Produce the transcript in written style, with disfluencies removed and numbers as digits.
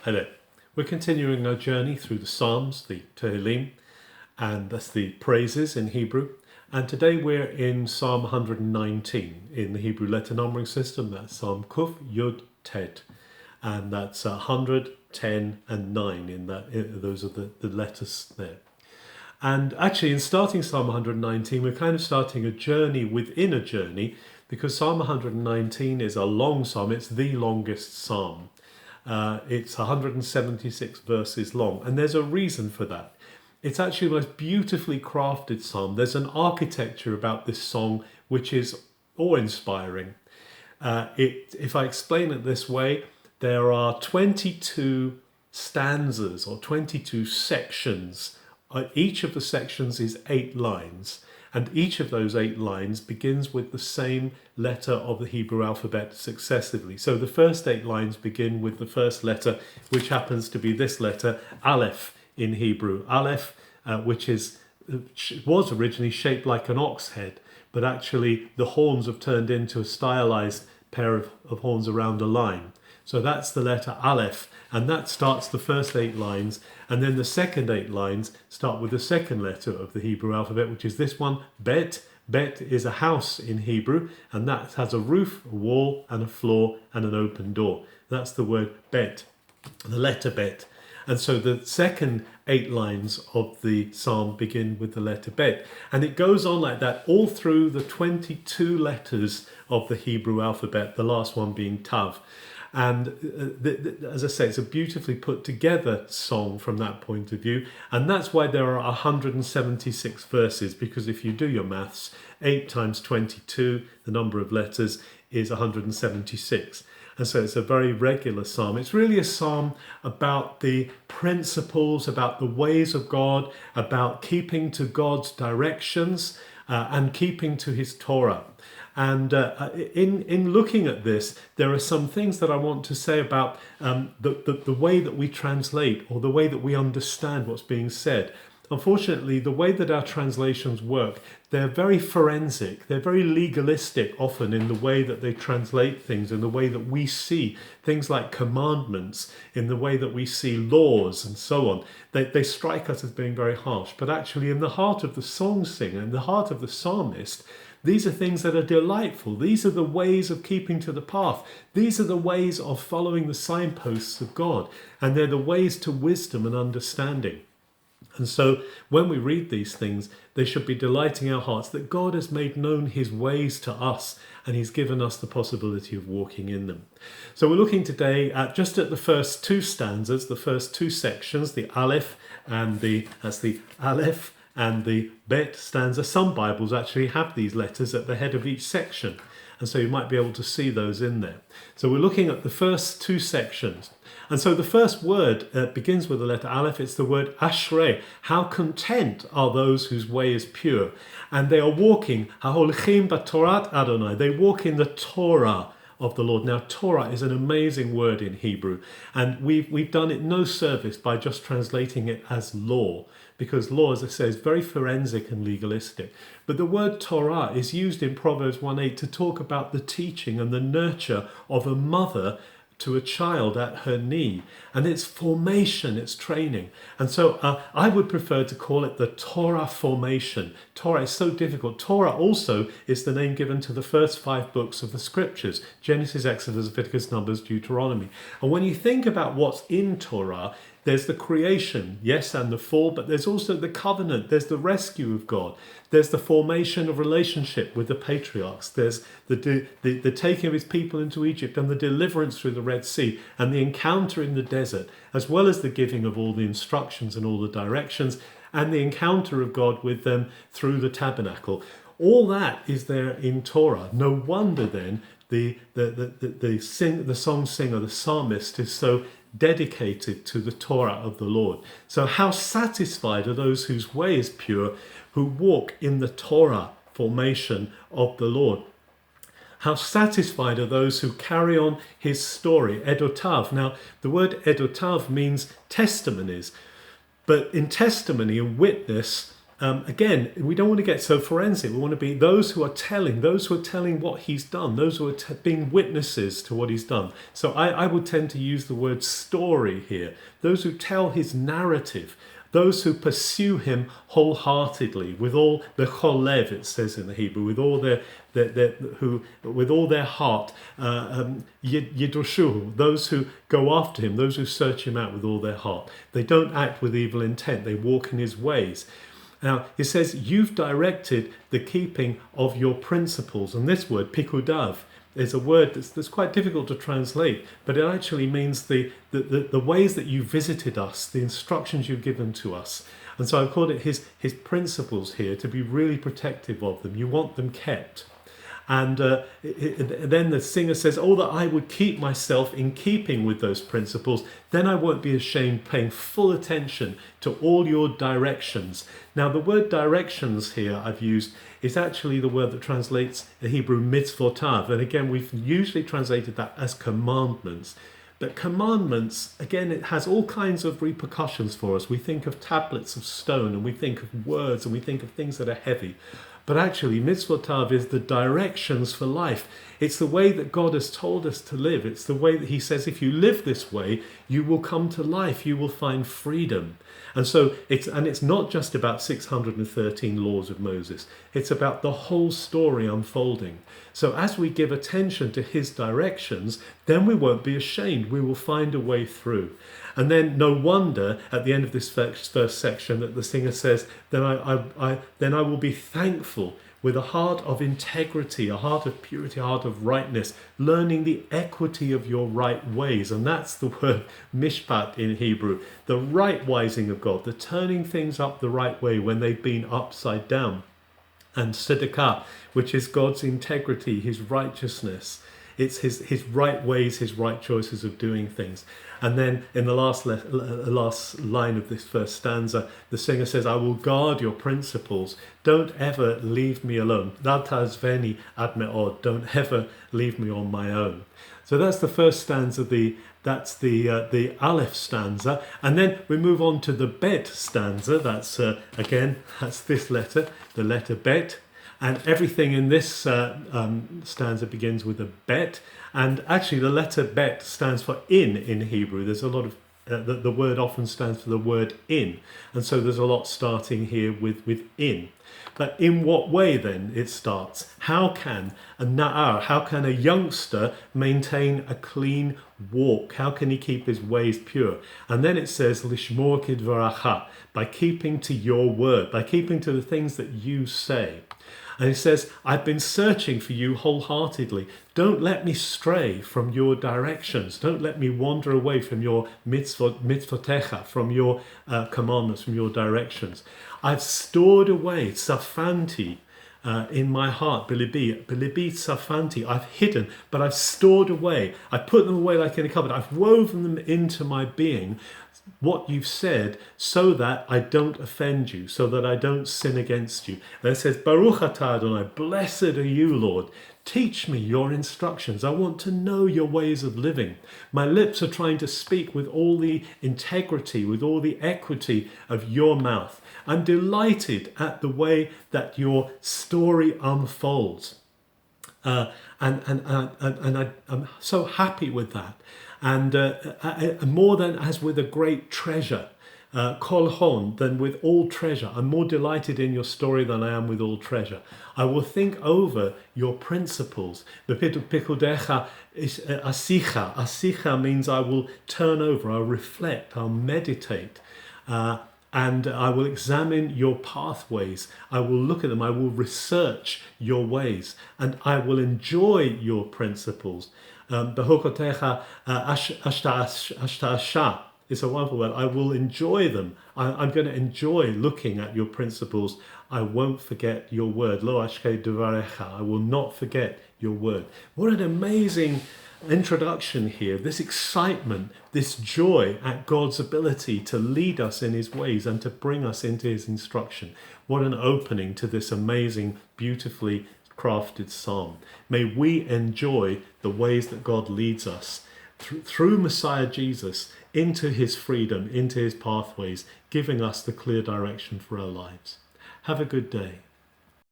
Hello. We're continuing our journey through the Psalms, the Tehillim, and that's the praises in Hebrew. And today we're in Psalm 119 in the Hebrew letter numbering system. That's Psalm Kuf Yud Tet, and that's 100, 10, and 9 in that. Those are the letters there. And actually, in starting Psalm 119, we're kind of starting a journey within a journey, because Psalm 119 is a long psalm. It's the longest psalm. It's 176 verses long, and there's a reason for that. It's actually the most beautifully crafted psalm. There's an architecture about this song which is awe-inspiring. If I explain it this way, there are 22 stanzas or 22 sections. Each of the sections is 8 lines. And each of those 8 lines begins with the same letter of the Hebrew alphabet successively. So the first 8 lines begin with the first letter, which happens to be this letter, Aleph in Hebrew. Aleph, which was originally shaped like an ox head, but actually the horns have turned into a stylized pair of horns around a line. So that's the letter Aleph, and that starts the first 8 lines, and then the second 8 lines start with the second letter of the Hebrew alphabet, which is this one, Bet. Bet is a house in Hebrew, and that has a roof, a wall, and a floor, and an open door. That's the word Bet, the letter Bet. And so the second 8 lines of the psalm begin with the letter Bet. And it goes on like that all through the 22 letters of the Hebrew alphabet, the last one being Tav. And as I say, it's a beautifully put together song from that point of view. And that's why there are 176 verses, because if you do your maths, 8 times 22, the number of letters, is 176. And so it's a very regular psalm. It's really a psalm about the principles, about the ways of God, about keeping to God's directions and keeping to his Torah. And in looking at this, there are some things that I want to say about the way that we translate, or the way that we understand what's being said. Unfortunately, the way that our translations work, they're very forensic, they're very legalistic often in the way that they translate things, in the way that we see things like commandments, in the way that we see laws and so on. They strike us as being very harsh, but actually in the heart of the song singer, in the heart of the psalmist, these are things that are delightful. These are the ways of keeping to the path. These are the ways of following the signposts of God. And they're the ways to wisdom and understanding. And so when we read these things, they should be delighting our hearts that God has made known his ways to us, and he's given us the possibility of walking in them. So we're looking today at just at the first 2 stanzas, the first 2 sections, the Aleph and that's the Aleph and the Bet stanza. Some Bibles actually have these letters at the head of each section, and so you might be able to see those in there. So we're looking at the first 2 sections. And so the first word begins with the letter Aleph. It's the word Ashrei. How content are those whose way is pure. And they are walking, Haholchim b'Torat Adonai. They walk in the Torah of the Lord. Now, Torah is an amazing word in Hebrew, and we've done it no service by just translating it as law, because law, as I say, is very forensic and legalistic. But the word Torah is used in Proverbs 1:8 to talk about the teaching and the nurture of a mother to a child at her knee, and it's formation, it's training. And so I would prefer to call it the Torah formation. Torah is so difficult. Torah also is the name given to the first 5 books of the scriptures: Genesis, Exodus, Leviticus, Numbers, Deuteronomy. And when you think about what's in Torah, there's the creation, yes, and the fall, but there's also the covenant, there's the rescue of God, there's the formation of relationship with the patriarchs, there's the taking of his people into Egypt, and the deliverance through the Red Sea, and the encounter in the desert, as well as the giving of all the instructions and all the directions, and the encounter of God with them through the tabernacle. All that is there in Torah. No wonder then the song singer, the psalmist, is so dedicated to the Torah of the Lord. So how satisfied are those whose way is pure, who walk in the Torah formation of the Lord. How satisfied are those who carry on his story, Edotav. Now, the word Edotav means testimonies, but in testimony and witness, again, we don't want to get so forensic. We want to be those who are telling what he's done, those who are being witnesses to what he's done. So I would tend to use the word story here. Those who tell his narrative, those who pursue him wholeheartedly, with all the cholev, it says in the Hebrew, with all with all their heart, yidroshuhu, those who go after him, those who search him out with all their heart. They don't act with evil intent. They walk in his ways. Now, it says, you've directed the keeping of your principles. And this word, pikudav, is a word that's quite difficult to translate, but it actually means the ways that you visited us, the instructions you've given to us. And so I've called it his principles here, to be really protective of them. You want them kept. And then the singer says, oh, that I would keep myself in keeping with those principles, then I won't be ashamed, paying full attention to all your directions. Now, the word directions here I've used is actually the word that translates the Hebrew mitzvotav. And again, we've usually translated that as commandments. But commandments, again, it has all kinds of repercussions for us. We think of tablets of stone, and we think of words, and we think of things that are heavy. But actually, mitzvotav is the directions for life. It's the way that God has told us to live. It's the way that he says, if you live this way, you will come to life. You will find freedom. And so it's not just about 613 laws of Moses. It's about the whole story unfolding. So as we give attention to his directions, then we won't be ashamed. We will find a way through. And then no wonder at the end of this first section that the singer says, then I will be thankful with a heart of integrity, a heart of purity, a heart of rightness, learning the equity of your right ways. And that's the word mishpat in Hebrew, the right wising of God, the turning things up the right way when they've been upside down. And tzedakah, which is God's integrity, his righteousness. It's his right ways, his right choices of doing things. And then in the last line of this first stanza, the singer says, I will guard your principles. Don't ever leave me alone. Datazveni ad me'od. Don't ever leave me on my own. So that's the first stanza, that's the Aleph stanza. And then we move on to the Bet stanza. That's, that's this letter, the letter Bet. And everything in this stanza begins with a bet. And actually the letter bet stands for in Hebrew. There's a lot of, the word often stands for the word in. And so there's a lot starting here with in. But in what way then it starts? How can a na'ar, how can a youngster maintain a clean walk? How can he keep his ways pure? And then it says, lishmor kidvaracha, by keeping to your word, by keeping to the things that you say. And he says, I've been searching for you wholeheartedly. Don't let me stray from your directions. Don't let me wander away from your mitzvotecha, from your commandments, from your directions. I've stored away safanti in my heart, bilibi safanti. I've hidden, but I've stored away. I put them away like in a cupboard. I've woven them into my being, what you've said, so that I don't offend you, so that I don't sin against you. And it says, Baruch atah Adonai, blessed are you, Lord. Teach me your instructions. I want to know your ways of living. My lips are trying to speak with all the integrity, with all the equity of your mouth. I'm delighted at the way that your story unfolds. And I'm so happy with that. And more than as with a great treasure, kol hon, than with all treasure. I'm more delighted in your story than I am with all treasure. I will think over your principles. Pikudecha is asicha. Asicha means I will turn over, I'll reflect, I'll meditate. And I will examine your pathways. I will look at them. I will research your ways. And I will enjoy your principles. Behokotecha ashtasha. It's a wonderful word. I will enjoy them. I'm going to enjoy looking at your principles. I won't forget your word. Lo ashke devarecha. I will not forget your word. What an amazing introduction here. This excitement, this joy at God's ability to lead us in his ways and to bring us into his instruction. What an opening to this amazing, beautifully crafted psalm. May we enjoy the ways that God leads us through Messiah Jesus into his freedom, into his pathways, giving us the clear direction for our lives. Have a good day.